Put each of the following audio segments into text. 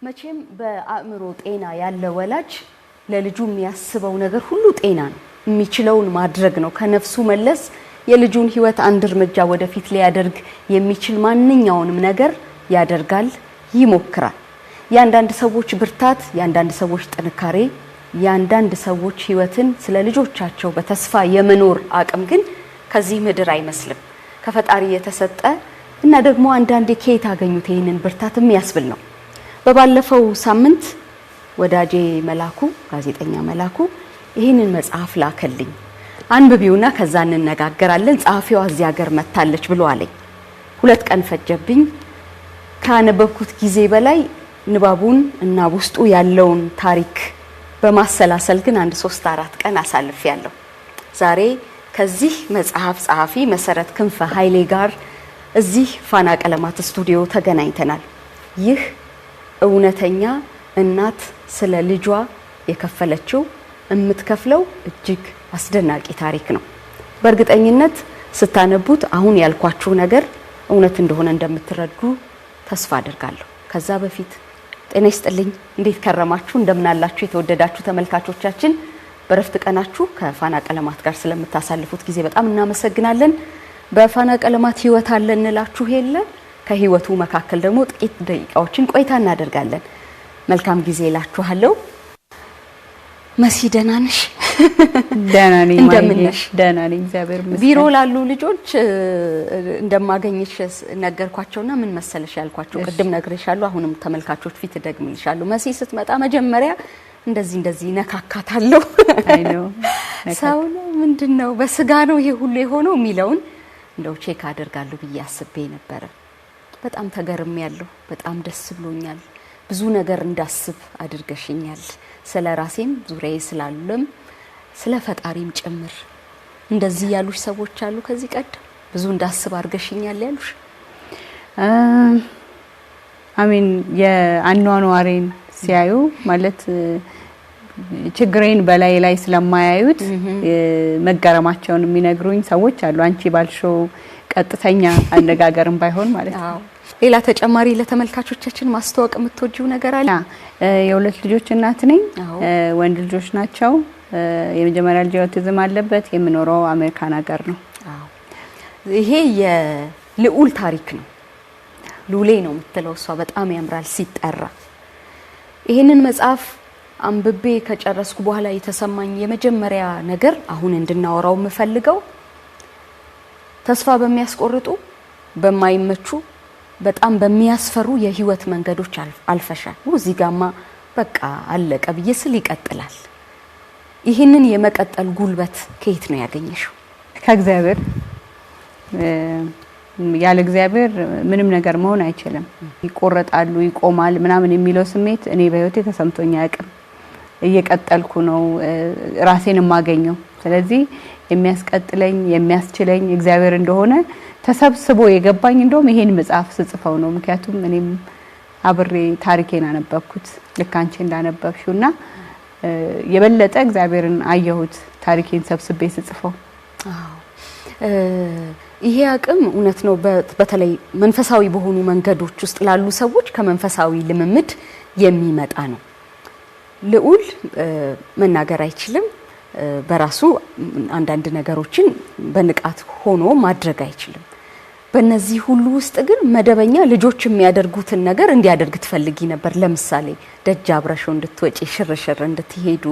መቼም በአእምሮ ጤና ያለ ወላጅ ለልጁ የሚያስበው ነገር ሁሉ ጤና ነው፣ የሚችለውን ማድረግ ነው። ከነፍሱ መለስ የልጁን ህይወት አንድ እርምጃ ወደፊት ሊያደርግ የሚችል ማንኛውንም ነገር ያደርጋል፣ ይሞክራል። ያንዳንድ ሰዎች ብርታት፣ ያንዳንድ ሰዎች ጥንካሬ፣ ያንዳንድ ሰዎች ህይወትን ስለ ልጆቻቸው በተስፋ የመኖር አቅም ግን ከዚህ ምድር አይመስልም፣ ከፈጣሪ የተሰጠ እና ደግሞ አንዳንዴ ከየት አገኙት ይሄንን ብርታት የሚያስብል ነው። በባለፈው ሳምንት ወዳጄ መላኩ ጋዜጠኛ መላኩ ይሄንን መጽሐፍ ላከልኝ፣ አንብቢውና ከዛ እንነጋገራለን፣ ጻፊዋ እዚህ ሀገር መታለች ብሎ አለኝ። 2 ቀን ፈጀብኝ። ካነበብኩት ጊዜ በላይ ንባቡን እና ውስጡ ያለውን ታሪክ በማሰላሰል ግን 3-4 ቀን አሳልፌያለሁ። ዛሬ ከዚህ መጽሐፍ ጸሐፊ መሰረት ክንፈ ኃይሌ ጋር እዚህ ፋና ቀለማት ስቱዲዮ ተገናኝተናል። ይህ እውነተኛ እናት ስለ ልጇ የከፈለችው የምትከፍለው እጅግ አስደናቂ ታሪክ ነው። በእርግጠኝነት ስታነቡት አሁን ያልኳችሁ ነገር እውነት እንደሆነ እንደምትረዱ ተስፋ አድርጋለሁ። ከዛ በፊት ጤና ይስጥልኝ፣ እንዴት ከረማችሁ? እንደምናላችሁ የተወደዳችሁ ተመልካቾቻችን፣ በረፍት ቀናችሁ ከፋና ቀለማት ጋር ስለምታሳልፉት ጊዜ በጣም እናመሰግናለን። በፋና ቀለማት ህይወት አለ እንላችሁ የለ ከህይወቱ መካከል ደግሞ ጥቂት ደቂቃዎችን ቆይታ እናደርጋለን። መልካም ጊዜ እላችኋለሁ። መሲ ደህና ነሽ? ደህና ነኝ። እንደምን ነሽ? ደህና ነኝ እግዚአብሔር ይመስገን። ቢሮ ላሉ ልጆች እንደማገኝሽ ነገርኳቸውና ምን መሰለሽ ያልኳቸው ቅድም ነግሬሻለሁ፣ አሁንም ተመልካቾች ፊት ደግምልሻለሁ። መሲ ስትመጣ መጀመሪያ እንደዚህ ነካካታለሁ። አይ ነው ሰው ነው ምንድነው በስጋ ነው ይሄ ሁሉ የሆነው የሚለውን እንደው ቼክ አደርጋለሁ ብዬ አስቤ ነበር። በጣም ተገርሜያለሁ። በጣም ደስ ብሎኛል። ብዙ ነገር እንዳስብ አድርገሽኛል። ስለ ራሴም ዙሪያዬ ስላሉም ስለ ፈጣሪም ጭምር እንደዚህ ያሉሽ ሰዎች አሉ? ከዚህ ቀደም ብዙ እንዳስብ አድርገሽኛል ያሉሽ? አሜን። የአኗኗሬን ሲያዩ ማለት ችግሬን በላይ ላይ ስለማያዩት መገረማቸውን የሚነግሩኝ ሰዎች አሉ። አንቺ ባልሽው ቀጥተኛ አነጋገርም ባይሆን ማለት ነው። ሌላ ተጨማሪ ለተመልካቾቻችን ማስተዋወቅ የምትወጂው ነገር አለ? የሁለት ልጆች እናት ነኝ። ወንድ ልጆች ናቸው። የመጀመሪያ ልጅ አውቲዝም አለበት። የምኖረው አሜሪካን ሀገር ነው። ይሄ የልዑል ታሪክ ነው። ሉሌ ነው የምትለው እሷ። በጣም ያምራል ሲጠራ። ይሄንን መጽሐፍ አንብቤ ከጨረስኩ በኋላ የተሰማኝ የመጀመሪያ ነገር አሁን እንድናወራው የምፈልገው ተስፋ በሚያስቆርጡ በማይመቹ በጣም በሚያስፈሩ የህይወት መንገዶች አልፈሻል። እዚህ ጋማ በቃ አለቀ ብዬ ስል ይቀጥላል። ይህንን የመቀጠል ጉልበት ከየት ነው ያገኘሽው? ከእግዚአብሔር። ያለ እግዚአብሔር ምንም ነገር መሆን አይችልም። ይቆረጣሉ፣ ይቆማል ምናምን የሚለው ስሜት እኔ በህይወቴ ተሰምቶኝ አያውቅም። እየቀጠልኩ ነው ራሴን የማገኘው። ስለዚህ የሚያስቀጥለኝ የሚያስችለኝ እግዚአብሔር እንደሆነ ተሰብስቦ የገባኝ እንደውም ይሄን መጽሐፍ ስጽፈው ነው። ምክንያቱም እኔም አብሬ ታሪኬን አነበብኩት ልክ አንቺ እንዳነበብሽውና የበለጠ እግዚአብሔርን አየሁት ታሪኬን ሰብስቤ ስጽፈው። ይሄ አቅም እውነት ነው። በተለይ መንፈሳዊ በሆኑ መንገዶች ውስጥ ላሉ ሰዎች ከመንፈሳዊ ልምምድ የሚመጣ ነው። ልዑል መናገር አይችልም። በራሱ አንዳንድ ነገሮችን በንቃት ሆኖ ማድረግ አይችልም። በእነዚህ ሁሉ ውስጥ ግን መደበኛ ልጆች የሚያደርጉትን ነገር እንዲያደርግ ትፈልጊ ነበር። ለምሳሌ ደጅ አብረሽው እንድትወጪ፣ ሽርሽር እንድትሄዱ፣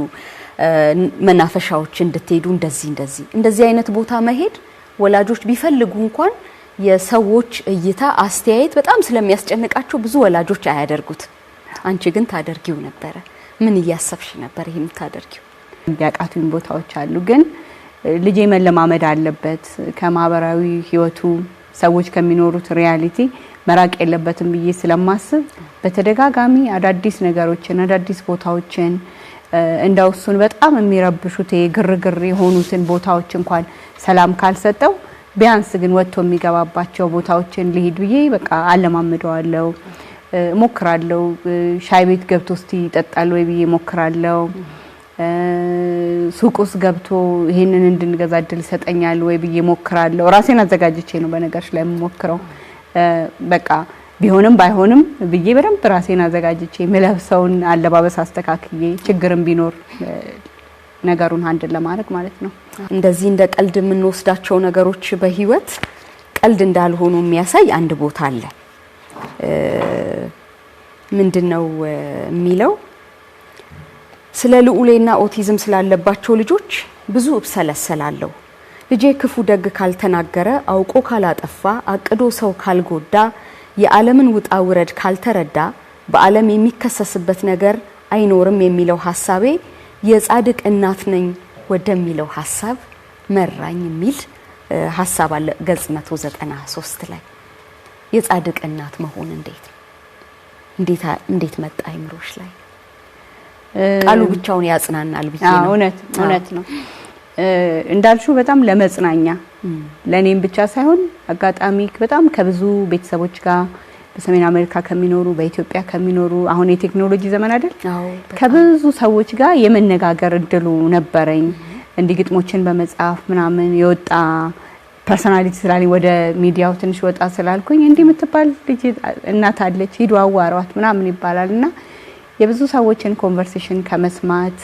መናፈሻዎች እንድትሄዱ፣ እንደዚህ አይነት ቦታ መሄድ ወላጆች ቢፈልጉ እንኳን የሰዎች እይታ አስተያየት በጣም ስለሚያስጨንቃቸው ብዙ ወላጆች አያደርጉት። አንቺ ግን ታደርጊው ነበረ። ምን እያሰብሽ ነበር ይሄን ታደርጊው? ያቃቱኝ ቦታዎች አሉ፣ ግን ልጄ መለማመድ አለበት ከማህበራዊ ህይወቱ ሰዎች ከሚኖሩት ሪያሊቲ መራቅ የለበትም ብዬ ስለማስብ በተደጋጋሚ አዳዲስ ነገሮችን አዳዲስ ቦታዎችን እንዳውሱን በጣም የሚረብሹት የግርግር የሆኑትን ቦታዎች እንኳን ሰላም ካልሰጠው ቢያንስ ግን ወጥቶ የሚገባባቸው ቦታዎችን ልሂድ ብዬ በቃ አለማመደዋለሁ። ሞክራለሁ። ሻይ ቤት ገብቶ እስቲ ይጠጣል ወይ ብዬ ሞክራለሁ። ሱቁስ ገብቶ ይሄንን እንድንገዛ እድል ይሰጠኛል ወይ ብዬ ሞክራለሁ። ራሴን አዘጋጅቼ ነው በነገርሽ ላይ የምሞክረው። በቃ ቢሆንም ባይሆንም ብዬ በደንብ ራሴን አዘጋጅቼ የምለብሰውን አለባበስ አስተካክዬ ችግርም ቢኖር ነገሩን አንድን ለማድረግ ማለት ነው። እንደዚህ እንደ ቀልድ የምንወስዳቸው ነገሮች በህይወት ቀልድ እንዳልሆኑ የሚያሳይ አንድ ቦታ አለ። ምንድነው የሚለው? ስለ ልዑሌና ኦቲዝም ስላለባቸው ልጆች ብዙ እብሰለሰላለሁ። ልጄ ክፉ ደግ ካልተናገረ፣ አውቆ ካላጠፋ፣ አቅዶ ሰው ካልጎዳ፣ የዓለምን ውጣ ውረድ ካልተረዳ በዓለም የሚከሰስበት ነገር አይኖርም የሚለው ሐሳቤ የጻድቅ እናት ነኝ ወደሚለው ሐሳብ መራኝ የሚል ሐሳብ አለ ገጽ 193 ላይ። የጻድቅ እናት መሆን እንዴት መጣ አይምሮሽ ላይ? ቃሉ ብቻውን ያጽናናል ብዬ ነው። እውነት ነው እንዳልሽው በጣም ለመጽናኛ ለኔም ብቻ ሳይሆን አጋጣሚ በጣም ከብዙ ቤተሰቦች ጋር በሰሜን አሜሪካ ከሚኖሩ በኢትዮጵያ ከሚኖሩ አሁን የቴክኖሎጂ ዘመን አይደል? ከብዙ ሰዎች ጋር የመነጋገር እድሉ ነበረኝ። እንዲህ ግጥሞችን በመጻፍ ምናምን የወጣ ፐርሰናሊቲ ስላለኝ ወደ ሚዲያው ትንሽ ወጣ ስላልኩኝ እንዲህ የምትባል ልጅ እናት አለች ሂዱ አዋሯት ምናምን ይባላልና የብዙ ሰዎችን ኮንቨርሴሽን ከመስማት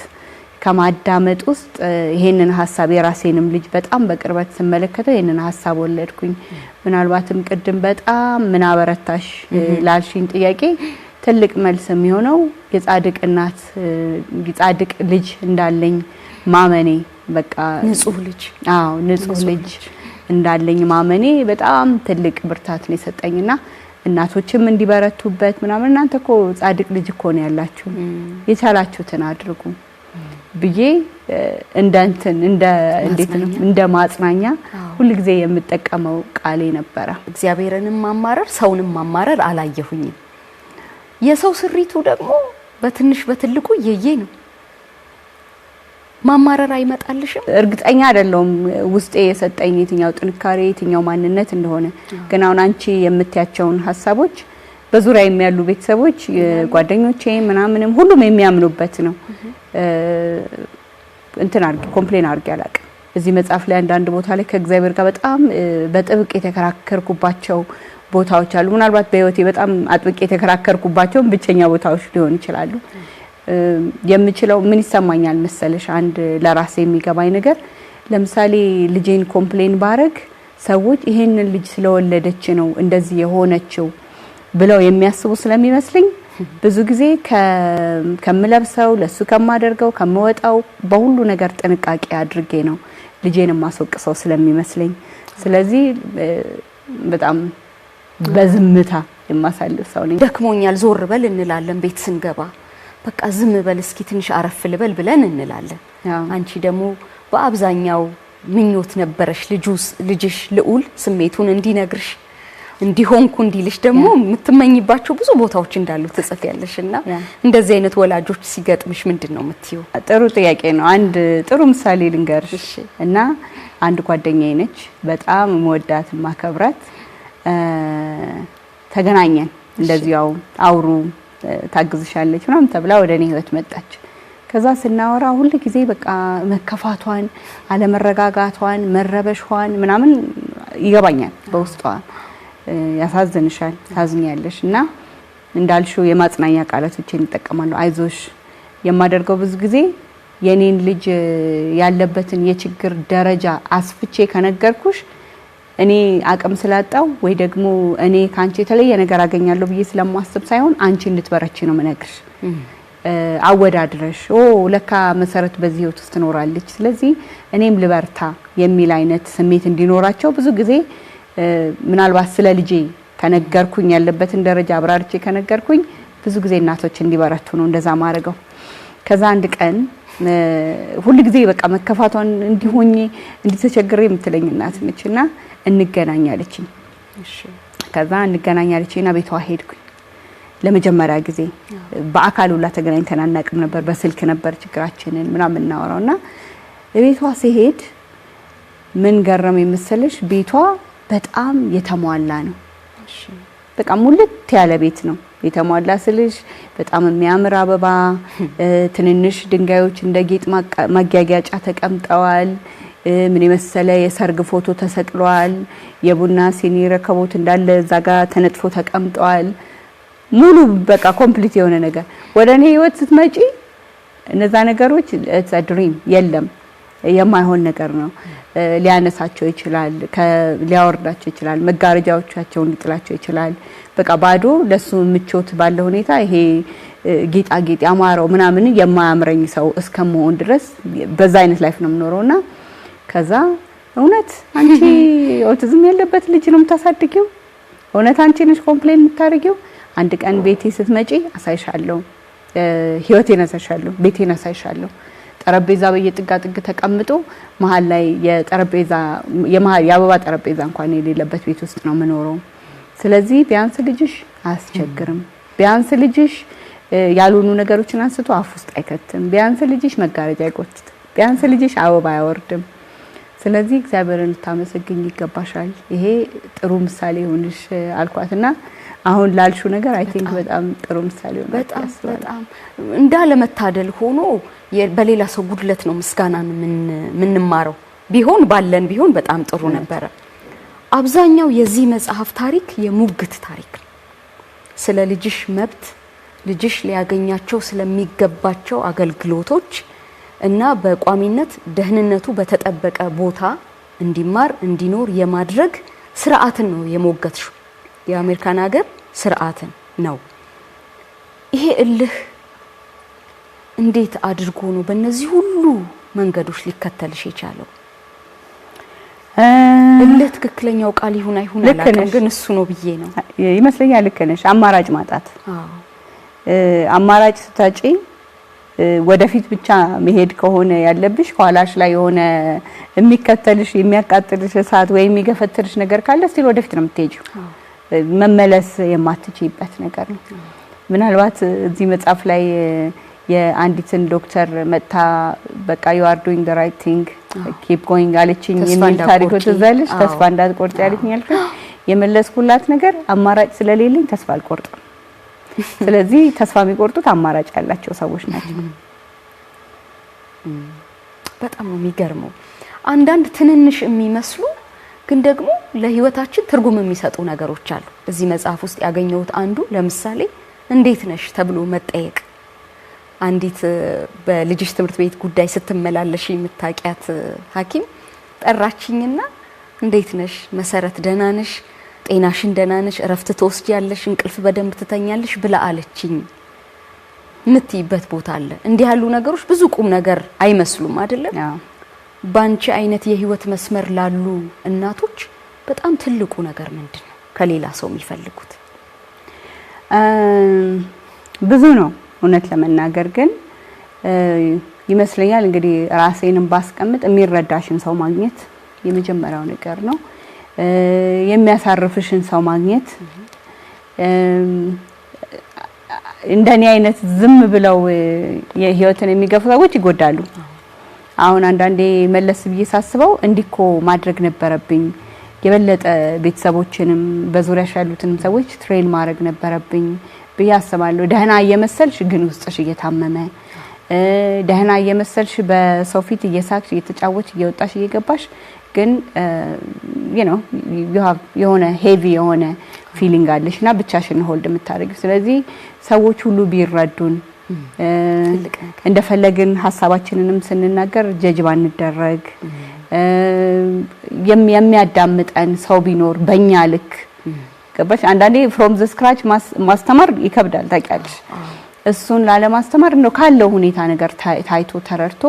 ከማዳመጥ ውስጥ ይሄንን ሐሳብ የራሴንም ልጅ በጣም በቅርበት ስመለከተው ይሄንን ሐሳብ ወለድኩኝ። ምናልባትም ቅድም በጣም ምን አበረታሽ ላልሽኝ ጥያቄ ትልቅ መልስ የሚሆነው የጻድቅ እናት የጻድቅ ልጅ እንዳለኝ ማመኔ በቃ ንጹህ ልጅ እንዳለኝ ማመኔ በጣም ትልቅ ብርታት ነው የሰጠኝና እናቶችም እንዲበረቱበት ምናምን እናንተ እኮ ጻድቅ ልጅ እኮ ነው ያላችሁ የቻላችሁትን አድርጉ ብዬ እንደ ማጽናኛ ሁሉ ጊዜ የምጠቀመው ቃሌ ነበረ። እግዚአብሔርንም ማማረር ሰውንም ማማረር አላየሁኝም። የሰው ስሪቱ ደግሞ በትንሽ በትልቁ የየ ነው። ማማረር አይመጣልሽም? እርግጠኛ አይደለሁም ውስጤ የሰጠኝ የትኛው ጥንካሬ የትኛው ማንነት እንደሆነ። ግን አሁን አንቺ የምትያቸውን ሐሳቦች በዙሪያ የሚያሉ ቤተሰቦች ጓደኞቼ ምናምንም ሁሉም የሚያምኑበት ነው። ኮምፕሌን አድርጌ አላውቅም። እዚህ መጽሐፍ ላይ አንዳንድ ቦታ ላይ ከእግዚአብሔር ጋር በጣም በጥብቅ የተከራከርኩባቸው ቦታዎች አሉ። ምናልባት በህይወቴ በጣም አጥብቄ የተከራከርኩባቸው ብቸኛ ቦታዎች ሊሆኑ ይችላሉ። የምችለው ምን ይሰማኛል መሰለሽ? አንድ ለራሴ የሚገባኝ ነገር ለምሳሌ ልጄን ኮምፕሌን ባረግ ሰዎች ይሄንን ልጅ ስለወለደች ነው እንደዚህ የሆነችው ብለው የሚያስቡ ስለሚመስልኝ ብዙ ጊዜ ከምለብሰው ለሱ ከማደርገው ከምወጣው በሁሉ ነገር ጥንቃቄ አድርጌ ነው ልጄን ማስወቅሰው ስለሚመስለኝ። ስለዚህ በጣም በዝምታ የማሳልፍ ሰው ነኝ። ደክሞኛል ዞር በል እንላለን ቤት ስንገባ። በቃ ዝም በል እስኪ ትንሽ አረፍ ልበል ብለን እንላለን። አንቺ ደግሞ በአብዛኛው ምኞት ነበረሽ ልጅሽ ልዑል ስሜቱን እንዲነግርሽ እንዲሆንኩ እንዲልሽ ደግሞ የምትመኝባቸው ብዙ ቦታዎች እንዳሉ ትጽፊያለሽና እንደዚህ አይነት ወላጆች ሲገጥምሽ ምንድነው የምትይው? ጥሩ ጥያቄ ነው። አንድ ጥሩ ምሳሌ ልንገርሽ እና አንድ ጓደኛዬ ነች በጣም መወዳት ማከብራት ተገናኘን። እንደዚያው አውሩ ታግዝሻለች ምናምን ተብላ ወደኔ ህይወት መጣች። ከዛ ስናወራ ሁሉ ጊዜ በቃ መከፋቷን፣ አለመረጋጋቷን፣ መረበሿን ምናምን ይገባኛል በውስጧ። ያሳዝንሻል፣ ታዝኛለሽ እና እንዳልሽው የማጽናኛ ቃላቶችን ይጠቀማለሁ። አይዞሽ የማደርገው ብዙ ጊዜ የኔን ልጅ ያለበትን የችግር ደረጃ አስፍቼ ከነገርኩሽ እኔ አቅም ስላጣው ወይ ደግሞ እኔ ካንቺ የተለየ ነገር አገኛለሁ ብዬ ስለማስብ ሳይሆን አንቺ እንድትበረቺ ነው መነግርሽ። አወዳድረሽ ለካ መሰረት በዚህ ህይወት ውስጥ ትኖራለች፣ ስለዚህ እኔም ልበርታ የሚል አይነት ስሜት እንዲኖራቸው ብዙ ጊዜ ምናልባት ስለ ልጄ ከነገርኩኝ ያለበትን ደረጃ አብራርቼ ከነገርኩኝ ብዙ ጊዜ እናቶች እንዲበረቱ ነው እንደዛ ማድረገው። ከዛ አንድ ቀን ሁሉ ጊዜ በቃ መከፋቷን እንዲሆኚ እንዲተቸግሬ የምትለኝ እናት ነችና እንገናኛለችኝ። ከዛ እንገናኛለችና ቤቷ ሄድኩኝ ለመጀመሪያ ጊዜ። በአካል ሁላ ተገናኝተን አናውቅም ነበር፣ በስልክ ነበር ችግራችንን ምናምን እናወራውና ቤቷ ሲሄድ ምን ገረመኝ መሰለሽ? ቤቷ በጣም የተሟላ ነው። በቃ ሙልት ያለ ቤት ነው። የተሟላ ስልሽ በጣም የሚያምር አበባ፣ ትንንሽ ድንጋዮች እንደ ጌጥ ማጊያጊያጫ ተቀምጠዋል። ምን የመሰለ የሰርግ ፎቶ ተሰቅሏል። የቡና ሲኒ ረከቦት እንዳለ እዛ ጋር ተነጥፎ ተቀምጧል። ሙሉ በቃ ኮምፕሊት የሆነ ነገር። ወደ እኔ ህይወት ስትመጪ እነዛ ነገሮች ድሪም የለም፣ የማይሆን ነገር ነው። ሊያነሳቸው ይችላል፣ ሊያወርዳቸው ይችላል፣ መጋረጃዎቻቸውን ሊጥላቸው ይችላል። በቃ ባዶ ለሱ ምቾት ባለ ሁኔታ ይሄ ጌጣጌጥ ያማረው ምናምን የማያምረኝ ሰው እስከመሆን ድረስ በዛ አይነት ላይፍ ነው የምኖረውና ከዛ እውነት አንቺ ኦቲዝም ያለበት ልጅ ነው የምታሳድጊው? እውነት አንቺ ነሽ ኮምፕሌን የምታደርጊው? አንድ ቀን ቤቴ ስትመጪ አሳይሻለሁ፣ ህይወቴን አሳይሻለሁ፣ ቤቴን አሳይሻለሁ። ጠረጴዛ በየጥጋጥግ ተቀምጦ መሀል ላይ የአበባ ጠረጴዛ እንኳን የሌለበት ቤት ውስጥ ነው የምኖረው። ስለዚህ ቢያንስ ልጅሽ አያስቸግርም፣ ቢያንስ ልጅሽ ያልሆኑ ነገሮችን አንስቶ አፍ ውስጥ አይከትም፣ ቢያንስ ልጅሽ መጋረጃ አይቆችትም፣ ቢያንስ ልጅሽ አበባ አያወርድም። ስለዚህ እግዚአብሔርን ልታመሰግኝ ይገባሻል። ይሄ ጥሩ ምሳሌ ሆንሽ አልኳትና አሁን ላልሹ ነገር አይ ቲንክ በጣም ጥሩ ምሳሌ ሆነ። በጣም እንዳለመታደል ሆኖ በሌላ ሰው ጉድለት ነው ምስጋናን ምንማረው። ቢሆን በጣም ጥሩ ነበረ። አብዛኛው የዚህ መጽሐፍ ታሪክ የሙግት ታሪክ ነው። ስለ ልጅሽ መብት፣ ልጅሽ ሊያገኛቸው ስለሚገባቸው አገልግሎቶች እና በቋሚነት ደህንነቱ በተጠበቀ ቦታ እንዲማር እንዲኖር የማድረግ ስርዓትን ነው የሞገትሽው። የአሜሪካን ሀገር ስርዓትን ነው። ይሄ እልህ እንዴት አድርጎ ነው በእነዚህ ሁሉ መንገዶች ሊከተልሽ የቻለው? እልህ ትክክለኛው ቃል ይሁን አይሁን አላውቅም፣ ግን እሱ ነው ብዬ ነው ይመስለኛል። ልክ ነሽ። አማራጭ ማጣት። አማራጭ ስታጪ ወደፊት ብቻ መሄድ ከሆነ ያለብሽ ኋላሽ ላይ የሆነ የሚከተልሽ የሚያቃጥልሽ እሳት ወይ የሚገፈትልሽ ነገር ካለ እስቲ ወደፊት ነው የምትሄጂው። መመለስ የማትችይበት ነገር ነው። ምናልባት እዚህ መጽሐፍ ላይ የአንዲትን ዶክተር መጣ በቃ you are doing the right thing keep going አለችኝ የሚል ታሪክ ተዛለሽ። ተስፋ እንዳትቆርጪ ያለችኝ የመለስኩላት ነገር አማራጭ ስለሌለኝ ተስፋ አልቆርጥም። ስለዚህ ተስፋ የሚቆርጡት አማራጭ ያላቸው ሰዎች ናቸው። በጣም ነው የሚገርመው። አንዳንድ ትንንሽ የሚመስሉ ግን ደግሞ ለህይወታችን ትርጉም የሚሰጡ ነገሮች አሉ። እዚህ መጽሐፍ ውስጥ ያገኘሁት አንዱ ለምሳሌ እንዴት ነሽ ተብሎ መጠየቅ። አንዲት በልጅሽ ትምህርት ቤት ጉዳይ ስትመላለሽ የምታውቂያት ሐኪም ጠራችኝና እንዴት ነሽ መሰረት ደህና ነሽ? ጤናሽን ደህና ነሽ? እረፍት ትወስጃለሽ? እንቅልፍ በደንብ ትተኛለሽ? ብላ አለችኝ። ምትይበት ቦታ አለ። እንዲህ ያሉ ነገሮች ብዙ ቁም ነገር አይመስሉም አይደለም? ባንቺ አይነት የህይወት መስመር ላሉ እናቶች በጣም ትልቁ ነገር ምንድነው? ከሌላ ሰው የሚፈልጉት ብዙ ነው እውነት ለመናገር ግን ይመስለኛል እንግዲህ ራሴንም ባስቀምጥ የሚረዳሽን ሰው ማግኘት የመጀመሪያው ነገር ነው። የሚያሳርፍሽን ሰው ማግኘት። እንደኔ አይነት ዝም ብለው የህይወትን የሚገፉ ሰዎች ይጎዳሉ። አሁን አንዳንዴ መለስ ብዬ ሳስበው እንዲኮ ማድረግ ነበረብኝ፣ የበለጠ ቤተሰቦችንም በዙሪያሽ ያሉትንም ሰዎች ትሬን ማድረግ ነበረብኝ ብዬ አስባለሁ። ደህና እየመሰልሽ ግን ውስጥሽ እየታመመ፣ ደህና እየመሰልሽ በሰው ፊት እየሳቅሽ እየተጫወች እየወጣሽ እየገባሽ ግን የሆነ ሄቪ የሆነ ፊሊንግ አለሽና ብቻሽን ሆልድ የምታደርጊው። ስለዚህ ሰዎች ሁሉ ቢረዱን እንደፈለግን ሀሳባችንንም ስንናገር ጀጅ ባንደረግ የሚያዳምጠን ሰው ቢኖር በእኛ ልክ ገባሽ። አንዳንዴ ፍሮም ዘ ስክራች ማስተማር ይከብዳል ታውቂያለሽ። እሱን ላለማስተማር እንደው ካለው ሁኔታ ነገር ታይቶ ተረድቶ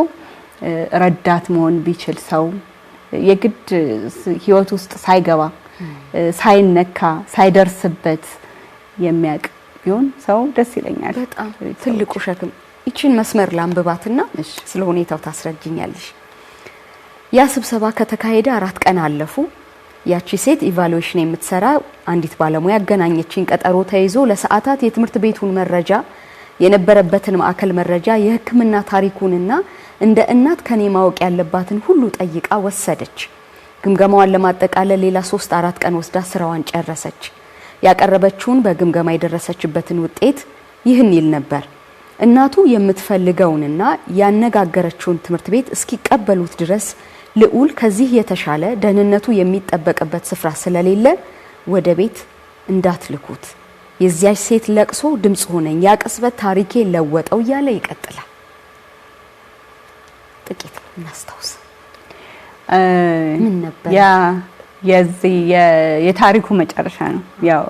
ረዳት መሆን ቢችል ሰው የግድ ህይወት ውስጥ ሳይገባ ሳይነካ ሳይደርስበት የሚያውቅ ቢሆን ሰው ደስ ይለኛል። በጣም ትልቁ ሸክም እቺን መስመር ላንብባትና ስለ ሁኔታው ታስረጅኛለሽ። ያ ስብሰባ ከተካሄደ 4 ቀን አለፉ። ያቺ ሴት ኢቫሉዌሽን የምትሰራ አንዲት ባለሙያ ያገናኘችኝ። ቀጠሮ ተይዞ ለሰዓታት የትምህርት ቤቱን መረጃ፣ የነበረበትን ማዕከል መረጃ፣ የህክምና ታሪኩንና እንደ እናት ከኔ ማወቅ ያለባትን ሁሉ ጠይቃ ወሰደች። ግምገማዋን ለማጠቃለል ሌላ 3-4 ቀን ወስዳ ስራዋን ጨረሰች። ያቀረበችውን በግምገማ የደረሰችበትን ውጤት ይህን ይል ነበር። እናቱ የምትፈልገውንና ያነጋገረችውን ትምህርት ቤት እስኪቀበሉት ድረስ ልዑል ከዚህ የተሻለ ደህንነቱ የሚጠበቅበት ስፍራ ስለሌለ ወደ ቤት እንዳትልኩት፣ የዚያች ሴት ለቅሶ ድምጽ ሆነኝ፣ ያ ቅጽበት ታሪኬ ለወጠው እያለ ይቀጥላል። ጥቂት እናስታውስ። ምን ነበር ያ የዚህ የታሪኩ መጨረሻ ነው። ያው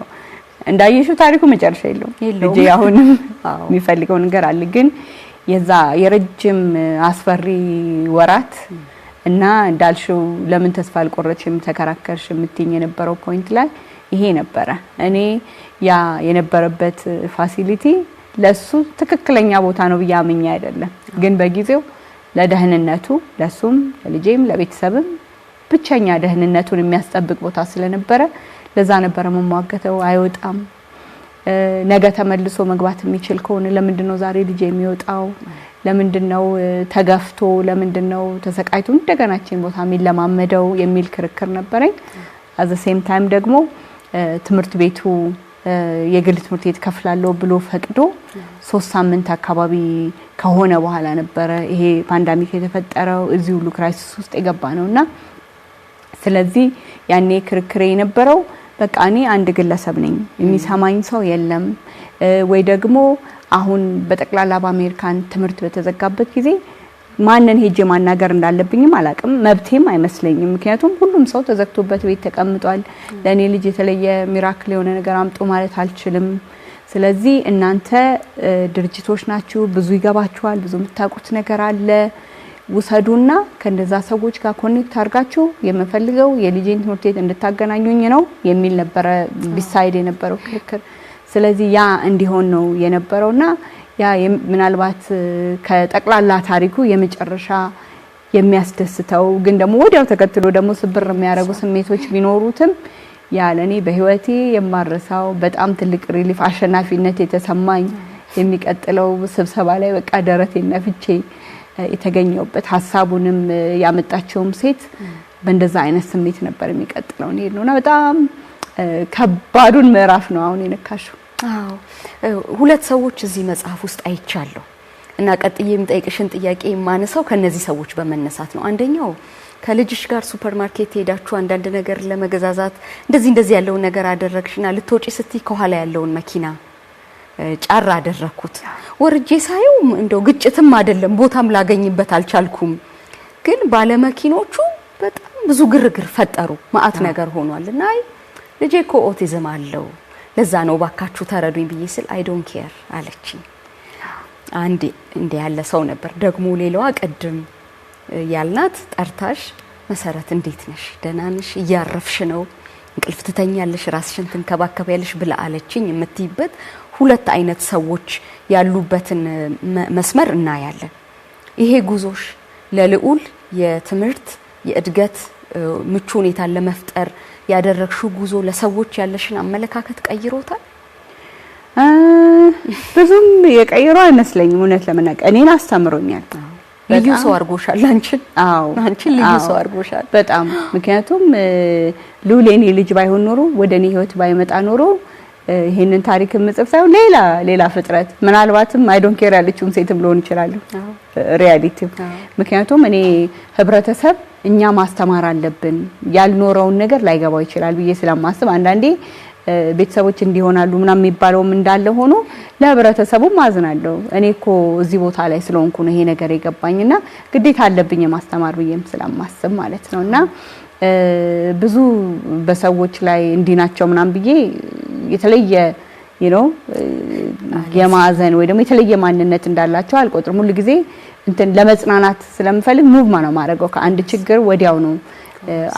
እንዳየሽው ታሪኩ መጨረሻ የለውም። ልጄ አሁንም የሚፈልገው ነገር አለ። ግን የዛ የረጅም አስፈሪ ወራት እና እንዳልሽው ለምን ተስፋ አልቆረጥሽም ተከራከርሽ የምትይኝ የነበረው ፖይንት ላይ ይሄ ነበረ። እኔ ያ የነበረበት ፋሲሊቲ ለሱ ትክክለኛ ቦታ ነው ብዬ አምኜ አይደለም፣ ግን በጊዜው ለደህንነቱ ለሱም ለልጄም ለቤተሰብም ብቸኛ ደህንነቱን የሚያስጠብቅ ቦታ ስለነበረ ለዛ ነበረ መሟገተው። አይወጣም፣ ነገ ተመልሶ መግባት የሚችል ከሆነ ለምንድነው ዛሬ ልጄ የሚወጣው? ለምንድነው ተገፍቶ ለምንድነው ተሰቃይቶ እንደገናችን ቦታ የሚለማመደው የሚል ክርክር ነበረኝ። አዘ ሴም ታይም ደግሞ ትምህርት ቤቱ የግል ትምህርት ቤት ከፍላለሁ ብሎ ፈቅዶ 3 ሳምንት አካባቢ ከሆነ በኋላ ነበረ ይሄ ፓንዳሚክ የተፈጠረው፣ እዚህ ሁሉ ክራይሲስ ውስጥ የገባ ነውና ስለዚህ ያኔ ክርክሬ የነበረው በቃ እኔ አንድ ግለሰብ ነኝ፣ የሚሰማኝ ሰው የለም ወይ ደግሞ አሁን በጠቅላላ በአሜሪካን ትምህርት በተዘጋበት ጊዜ ማንን ሄጄ ማናገር እንዳለብኝም አላቅም፣ መብቴም አይመስለኝም። ምክንያቱም ሁሉም ሰው ተዘግቶበት ቤት ተቀምጧል። ለኔ ልጅ የተለየ ሚራክል የሆነ ነገር አምጡ ማለት አልችልም። ስለዚህ እናንተ ድርጅቶች ናችሁ፣ ብዙ ይገባችኋል፣ ብዙ የምታውቁት ነገር አለ፣ ውሰዱና ከነዛ ሰዎች ጋር ኮኔክት አድርጋችሁ የምፈልገው የልጄን ትምህርት ቤት እንድታገናኙኝ ነው የሚል ነበረ ዲሳይድ የነበረው ክርክር። ስለዚህ ያ እንዲሆን ነው የነበረውና ያ ምናልባት ከጠቅላላ ታሪኩ የመጨረሻ የሚያስደስተው ግን ደግሞ ወዲያው ተከትሎ ደግሞ ስብር የሚያደርጉ ስሜቶች ቢኖሩትም ያ ለኔ በህይወቴ የማረሳው በጣም ትልቅ ሪሊፍ አሸናፊነት የተሰማኝ የሚቀጥለው ስብሰባ ላይ በቃ ደረቴን ነፍቼ የተገኘውበት ሀሳቡንም ያመጣቸውም ሴት በእንደዛ አይነት ስሜት ነበር የሚቀጥለው ነውና በጣም ከባዱን ምዕራፍ ነው አሁን የነካሽው። አዎ ሁለት ሰዎች እዚህ መጽሐፍ ውስጥ አይቻለሁ እና ቀጥዬ የምጠይቅሽን ጥያቄ ማነሳው ከነዚህ ሰዎች በመነሳት ነው። አንደኛው ከልጅሽ ጋር ሱፐርማርኬት ሄዳችሁ አንዳንድ ነገር ለመገዛዛት እንደዚህ ያለውን ነገር አደረግሽና ልትወጪ ስትይ ከኋላ ያለውን መኪና ጫራ አደረኩት። ወርጄ ሳይው እንደው ግጭትም አይደለም ቦታም ላገኝበት አልቻልኩም፣ ግን ባለመኪኖቹ በጣም ብዙ ግርግር ፈጠሩ፣ ማአት ነገር ሆኗልና አይ ልጄ እኮ ኦቲዝም አለው ለዛ ነው ባካችሁ ተረዱኝ ብዬ ስል አይ ዶንት ኬር አለችኝ። አንዴ እንደ ያለ ሰው ነበር። ደግሞ ሌላዋ ቀድም ያልናት ጠርታሽ መሰረት እንዴት ነሽ? ደህና ነሽ? እያረፍሽ ነው? እንቅልፍ ትተኛለሽ? ራስሽን ትንከባከቢያለሽ ብላ አለችኝ የምትይበት ሁለት አይነት ሰዎች ያሉበትን መስመር እናያለን። ይሄ ጉዞሽ ለልዑል የትምህርት የእድገት ምቹ ሁኔታን ለመፍጠር ያደረግሽው ጉዞ ለሰዎች ያለሽን አመለካከት ቀይሮታል? ብዙም የቀይሮ አይመስለኝም እውነት ለመናገር እኔን አስተምሮኛል። ልዩ ሰው አድርጎሻል አንቺን። አዎ አንቺን ልዩ ሰው አድርጎሻል በጣም። ምክንያቱም ልዑል የኔ ልጅ ባይሆን ኖሮ ወደኔ ህይወት ባይመጣ ኖሮ ይሄንን ታሪክ ምጽፍ ሳይሆን ሌላ ፍጥረት ምናልባትም አይ ዶንት ኬር ያለችውን ሴትም ሊሆን ይችላል ሪያሊቲው። ምክንያቱም እኔ ህብረተሰብ እኛ ማስተማር አለብን ያልኖረውን ነገር ላይገባው ይችላል ብዬ ስለማስብ አንዳንዴ ቤተሰቦች እንዲሆናሉ ምናምን የሚባለውም እንዳለ ሆኖ ለህብረተሰቡ ማዝናለሁ። እኔ እኮ እዚህ ቦታ ላይ ስለሆንኩ ነው ይሄ ነገር የገባኝና ግዴታ አለብኝ ማስተማር ብዬም ስለማስብ ማለት ነውና ብዙ በሰዎች ላይ እንዲናቸው ምናምን ብዬ የተለየ የማዘን ወይ ደግሞ የተለየ ማንነት እንዳላቸው አልቆጥርም። ሁሉ ጊዜ እንትን ለመጽናናት ስለምፈልግ ሙቭ ነው ማድረገው ከአንድ ችግር ወዲያው ነው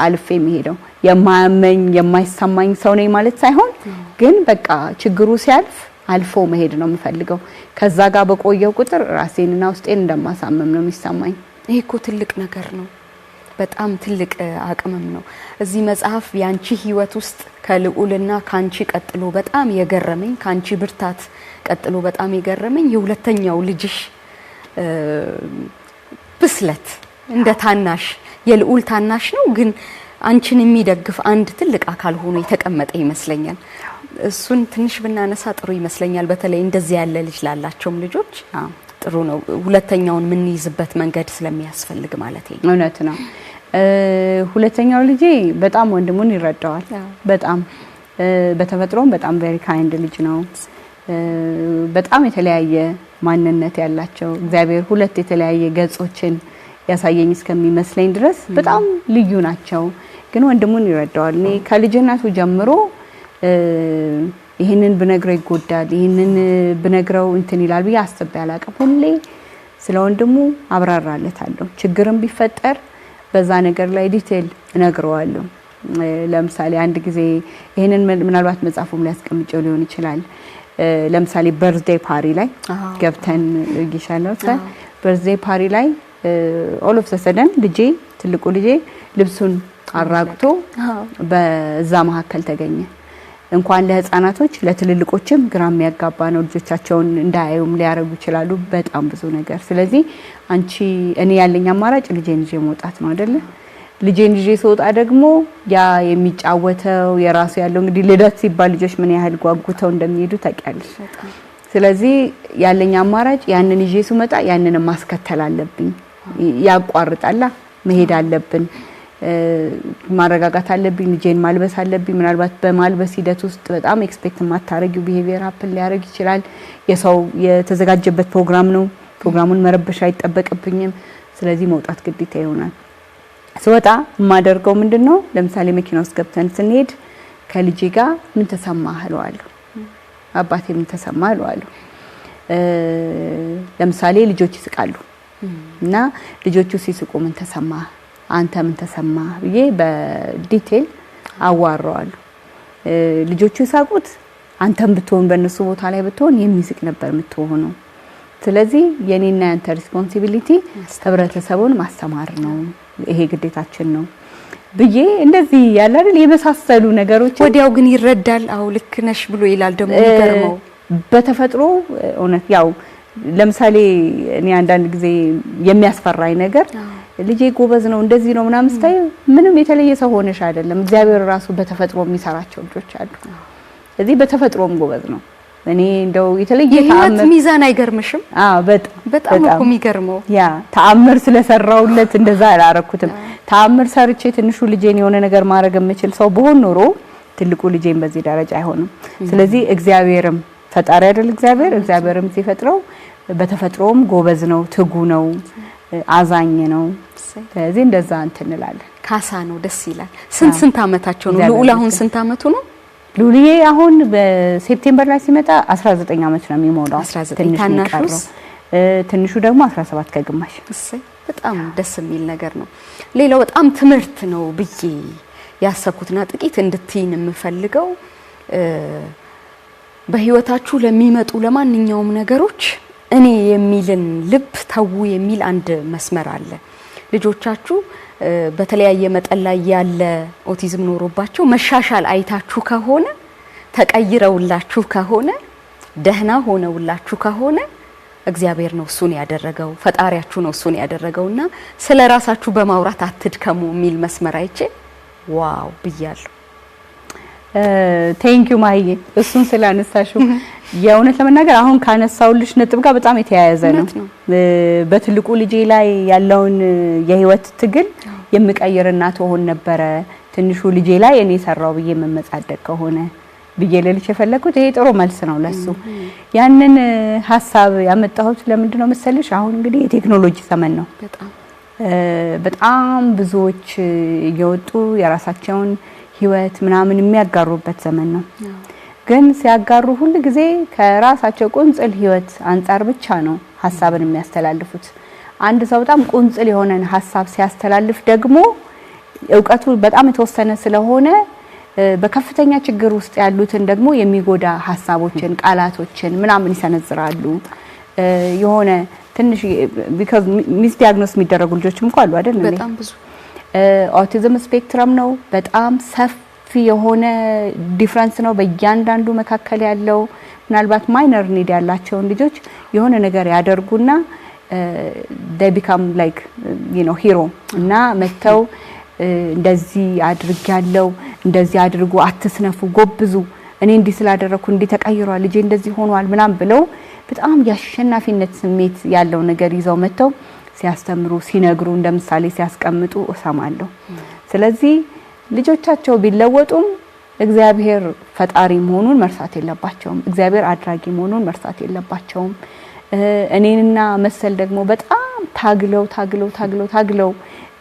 አልፌ የሚሄደው። የማያመኝ የማይሰማኝ ሰው ነኝ ማለት ሳይሆን ግን በቃ ችግሩ ሲያልፍ አልፎ መሄድ ነው የምፈልገው። ከዛ ጋር በቆየው ቁጥር ራሴንና ውስጤን እንደማሳመም ነው የሚሰማኝ። ይሄ እኮ ትልቅ ነገር ነው፣ በጣም ትልቅ አቅምም ነው። እዚህ መጽሐፍ ያንቺ ህይወት ውስጥ ከልዑልና ካንቺ ቀጥሎ በጣም የገረመኝ ካንቺ ብርታት ቀጥሎ በጣም የገረመኝ የሁለተኛው ልጅሽ ብስለት እንደ ታናሽ የልዑል ታናሽ ነው ግን አንቺን የሚደግፍ አንድ ትልቅ አካል ሆኖ የተቀመጠ ይመስለኛል። እሱን ትንሽ ብናነሳ ጥሩ ይመስለኛል። በተለይ እንደዚህ ያለ ልጅ ላላቸውም ልጆች ጥሩ ነው ሁለተኛውን ምን ይዝበት መንገድ ስለሚያስፈልግ ማለት ነው። እውነት ነው። ሁለተኛው ልጄ በጣም ወንድሙን ይረዳዋል። በጣም በተፈጥሮም በጣም ቬሪ ካይንድ ልጅ ነው። በጣም የተለያየ ማንነት ያላቸው እግዚአብሔር ሁለት የተለያየ ገጾችን ያሳየኝ እስከሚመስለኝ ድረስ በጣም ልዩ ናቸው። ግን ወንድሙን ይረዳዋል። እኔ ከልጅነቱ ጀምሮ ይሄንን ብነግረው ይጎዳል፣ ይሄንን ብነግረው እንትን ይላል ብዬ አስቤ አላውቅም። ሁሌ ስለ ወንድሙ አብራራለታለሁ። ችግርም ቢፈጠር በዛ ነገር ላይ ዲቴል እነግረዋለሁ። ለምሳሌ አንድ ጊዜ ይሄንን ምናልባት መጽሐፉም ላይ አስቀምጬው ሊሆን ይችላል። ለምሳሌ በርዝዴይ ፓሪ ላይ ገብተን ይሻለው በርዝዴይ ፓሪ ላይ ኦል ኦፍ ዘ ሰደን ልጄ ትልቁ ልጄ ልብሱን አራቅቶ በዛ መካከል ተገኘ። እንኳን ለህፃናቶች ለትልልቆችም ግራ የሚያጋባ ነው። ልጆቻቸውን እንዳያዩም ሊያረጉ ይችላሉ በጣም ብዙ ነገር። ስለዚህ አንቺ እኔ ያለኝ አማራጭ ልጄን ይዤ መውጣት ነው አይደለ? ልጄን ይዤ ስወጣ ደግሞ ያ የሚጫወተው የራሱ ያለው እንግዲህ ልደት ሲባል ልጆች ምን ያህል ጓጉተው እንደሚሄዱ ታውቂያለሽ። ስለዚህ ያለኝ አማራጭ ያንን ይዤ ስመጣ ያንን ማስከተል አለብኝ። ያቋርጣላ መሄድ አለብን። ማረጋጋት አለብኝ። ልጄን ማልበስ አለብኝ። ምናልባት በማልበስ ሂደት ውስጥ በጣም ኤክስፔክት የማታረጊው ቢሄቪየር ሀፕን ሊያደርግ ይችላል። የሰው የተዘጋጀበት ፕሮግራም ነው። ፕሮግራሙን መረበሽ አይጠበቅብኝም። ስለዚህ መውጣት ግዴታ ይሆናል። ስወጣ የማደርገው ምንድነው? ለምሳሌ መኪና ውስጥ ገብተን ስንሄድ ከልጄ ጋር ምን ተሰማህ እለዋለሁ። አባቴ ምን ተሰማህ እለዋለሁ። ለምሳሌ ልጆች ይስቃሉ እና ልጆቹ ሲስቁ ምን ተሰማህ፣ አንተ ምን ተሰማህ ብዬ በዲቴል አዋራዋለሁ። ልጆቹ ይሳቁት አንተም ብትሆን በእነሱ ቦታ ላይ ብትሆን የሚስቅ ነበር የምትሆነው። ስለዚህ የኔና ያንተ ሪስፖንሲቢሊቲ ህብረተሰቡን ማስተማር ነው፣ ይሄ ግዴታችን ነው ብዬ እንደዚህ ያለ አይደል የመሳሰሉ ነገሮች ወዲያው ግን ይረዳል። አው ልክ ነሽ ብሎ ይላል። ደግሞ ይገርመው በተፈጥሮ እውነት ያው ለምሳሌ እኔ አንዳንድ ጊዜ የሚያስፈራኝ ነገር ልጄ ጎበዝ ነው እንደዚህ ነው ምናምን ስታይ ምንም የተለየ ሰው ሆነሽ አይደለም። እግዚአብሔር ራሱ በተፈጥሮ የሚሰራቸው ልጆች አሉ። ስለዚህ በተፈጥሮም ጎበዝ ነው። እኔ እንደው የተለየ ተአምር ሚዛን አይገርምሽም? በጣም እኮ የሚገርመው ያ ተአምር ስለሰራውለት እንደዛ አላረኩትም። ተአምር ሰርቼ ትንሹ ልጄን የሆነ ነገር ማድረግ የምችል ሰው በሆን ኖሮ ትልቁ ልጄን በዚህ ደረጃ አይሆንም። ስለዚህ እግዚአብሔርም ፈጣሪ አይደል? እግዚአብሔርም ሲፈጥረው በተፈጥሮም ጎበዝ ነው፣ ትጉ ነው፣ አዛኝ ነው። ስለዚህ እንደዛ እንላለን። ካሳ ነው። ደስ ይላል። ስንት አመታቸው ነው? ልዑል አሁን ስንት አመቱ ነው? ሉሊዬ አሁን በሴፕቴምበር ላይ ሲመጣ 19 አመት ነው የሚሞላው። ትንሹ ደግሞ 17 ከግማሽ። በጣም ደስ የሚል ነገር ነው። ሌላው በጣም ትምህርት ነው ብዬ ያሰብኩትና ጥቂት እንድትይን የምፈልገው በህይወታችሁ ለሚመጡ ለማንኛውም ነገሮች እኔ የሚልን ልብ ተው የሚል አንድ መስመር አለ። ልጆቻችሁ በተለያየ መጠን ላይ ያለ ኦቲዝም ኖሮባቸው መሻሻል አይታችሁ ከሆነ ተቀይረውላችሁ ከሆነ ደህና ሆነውላችሁ ከሆነ እግዚአብሔር ነው እሱን ያደረገው፣ ፈጣሪያችሁ ነው እሱን ያደረገውና ስለራሳችሁ በማውራት አትድከሙ የሚል መስመር አይቼ ዋው ብያለሁ። ቴንክ ዩ ማሂዬ እሱን ስላነሳሽው። የእውነት ለመናገር አሁን ካነሳውልሽ ነጥብ ጋር በጣም የተያያዘ ነው። በትልቁ ልጄ ላይ ያለውን የህይወት ትግል የምቀይርና ትሆን ነበረ ትንሹ ልጄ ላይ እኔ ሰራው ብዬ መመጻደቅ ከሆነ ብዬ ለልጅ የፈለኩት ይሄ ጥሩ መልስ ነው ለሱ። ያንን ሐሳብ ያመጣሁት ለምንድን ነው መሰለሽ? አሁን እንግዲህ የቴክኖሎጂ ዘመን ነው። በጣም ብዙዎች እየወጡ የራሳቸውን ህይወት ምናምን የሚያጋሩበት ዘመን ነው። ግን ሲያጋሩ ሁሉ ጊዜ ከራሳቸው ቁንጽል ህይወት አንፃር ብቻ ነው ሐሳብን የሚያስተላልፉት። አንድ ሰው በጣም ቁንጽል የሆነን ሐሳብ ሲያስተላልፍ ደግሞ ዕውቀቱ በጣም የተወሰነ ስለሆነ በከፍተኛ ችግር ውስጥ ያሉትን ደግሞ የሚጎዳ ሐሳቦችን፣ ቃላቶችን ምናምን ይሰነዝራሉ። የሆነ ትንሽ ቢካዝ ሚስ ዲያግኖስ የሚደረጉ ልጆችም እንኳን አሉ አይደል? በጣም ብዙ ኦቲዝም ስፔክትረም ነው። በጣም ሰፊ የሆነ ዲፍረንስ ነው በእያንዳንዱ መካከል ያለው። ምናልባት ማይነር ኒድ ያላቸውን ልጆች የሆነ ነገር ያደርጉና they become like hero እና መተው እንደዚህ አድርጊያለሁ እንደዚህ አድርጉ፣ አትስነፉ፣ ጎብዙ፣ እኔ እንዲህ ስላደረኩ እንዲህ ተቀይሯል፣ ልጄ እንደዚህ ሆኗል ምናም ብለው በጣም ያሸናፊነት ስሜት ያለው ነገር ይዘው መተው ሲያስተምሩ ሲነግሩ እንደምሳሌ ሲያስቀምጡ እሰማለሁ። ስለዚህ ልጆቻቸው ቢለወጡም እግዚአብሔር ፈጣሪ መሆኑን መርሳት የለባቸውም። እግዚአብሔር አድራጊ መሆኑን መርሳት የለባቸውም። እኔንና መሰል ደግሞ በጣም ታግለው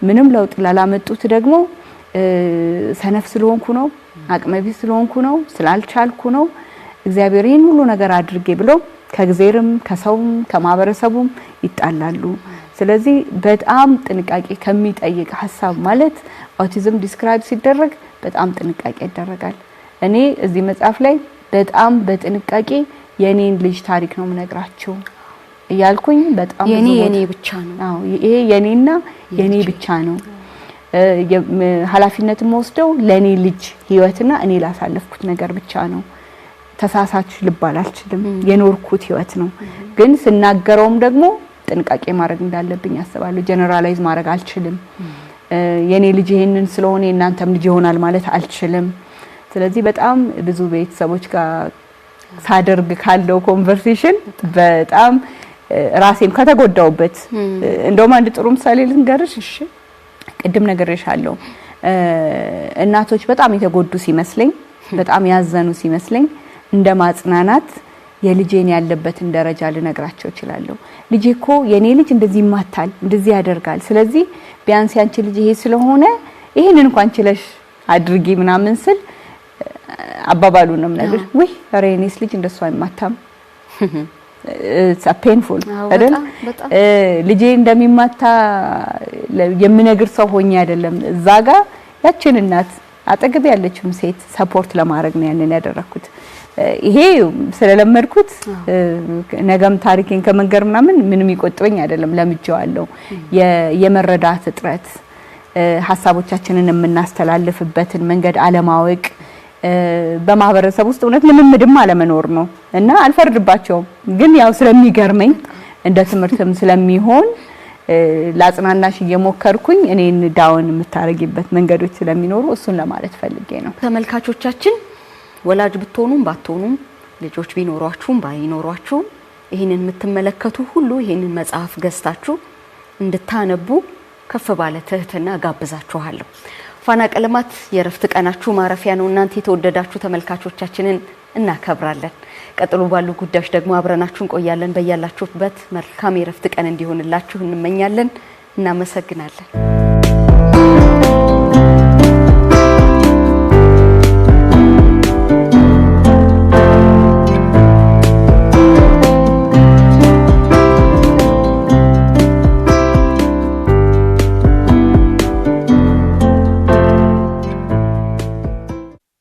ምንም ለውጥ ላላመጡት ደግሞ ሰነፍ ስለሆንኩ ነው፣ አቅመቢስ ስለሆንኩ ነው፣ ስላልቻልኩ ነው እግዚአብሔር ይህን ሁሉ ነገር አድርጌ ብለው ከእግዚአብሔርም ከሰውም ከማህበረሰቡም ይጣላሉ። ስለዚህ በጣም ጥንቃቄ ከሚጠይቅ ሐሳብ ማለት ኦቲዝም ዲስክራይብ ሲደረግ በጣም ጥንቃቄ ይደረጋል። እኔ እዚህ መጽሐፍ ላይ በጣም በጥንቃቄ የኔን ልጅ ታሪክ ነው የምነግራቸው እያልኩኝ በጣም የኔ ብቻ ነው። አዎ ይሄ የኔና የኔ ብቻ ነው። ኃላፊነትም ወስደው ለኔ ልጅ ህይወትና እኔ ላሳለፍኩት ነገር ብቻ ነው። ተሳሳች ልባል አልችልም። የኖርኩት ህይወት ነው። ግን ስናገረውም ደግሞ ጥንቃቄ ማድረግ እንዳለብኝ አስባለሁ። ጀነራላይዝ ማድረግ አልችልም። የኔ ልጅ ይሄንን ስለሆነ እናንተም ልጅ ይሆናል ማለት አልችልም። ስለዚህ በጣም ብዙ ቤተሰቦች ጋር ሳደርግ ካለው ኮንቨርሴሽን በጣም ራሴም ከተጎዳውበት እንደውም አንድ ጥሩ ምሳሌ ልንገርሽ። እሺ ቅድም ነገርሻለሁ። እናቶች በጣም የተጎዱ ሲመስለኝ በጣም ያዘኑ ሲመስለኝ እንደ ማጽናናት የልጄን ያለበትን ደረጃ ልነግራቸው እችላለሁ። ልጄ እኮ የኔ ልጅ እንደዚህ ይማታል፣ እንደዚህ ያደርጋል። ስለዚህ ቢያንስ ያንቺ ልጅ ይሄ ስለሆነ ይሄንን እንኳን ችለሽ አድርጊ ምናምን ስል አባባሉን ነው ነገር ወይ ሬኔስ ልጅ እንደሱ አይማታም ፔንፉል አይደል? ልጄ እንደሚማታ የምነግር ሰው ሆኜ አይደለም እዛ ጋር ያችን እናት አጠገብ ያለችውን ሴት ሰፖርት ለማድረግ ነው ያንን ያደረኩት። ይሄ ስለለመድኩት ነገም ታሪኬን ከመንገር ምንም ይቆጥበኝ አይደለም፣ ለምጄዋለሁ። የመረዳት እጥረት ሐሳቦቻችንን የምናስተላልፍበትን መንገድ አለማወቅ በማህበረሰብ ውስጥ እውነት ልምምድም አለመኖር ነው እና አልፈርድባቸውም። ግን ያው ስለሚገርመኝ እንደ ትምህርትም ስለሚሆን ላጽናናሽ እየሞከርኩኝ እኔን ዳውን የምታረጊበት መንገዶች ስለሚኖሩ እሱን ለማለት ፈልጌ ነው። ተመልካቾቻችን ወላጅ ብትሆኑም ባትሆኑም ልጆች ቢኖሯችሁም ባይኖሯችሁም ይሄንን የምትመለከቱ ሁሉ ይሄንን መጽሐፍ ገዝታችሁ እንድታነቡ ከፍ ባለ ትህትና ጋብዛችኋለሁ። ፋና ቀለማት የረፍት ቀናችሁ ማረፊያ ነው። እናንተ የተወደዳችሁ ተመልካቾቻችንን እናከብራለን። ቀጥሎ ባሉ ጉዳዮች ደግሞ አብረናችሁ እንቆያለን። በያላችሁበት መልካም የረፍት ቀን እንዲሆንላችሁ እንመኛለን። እናመሰግናለን።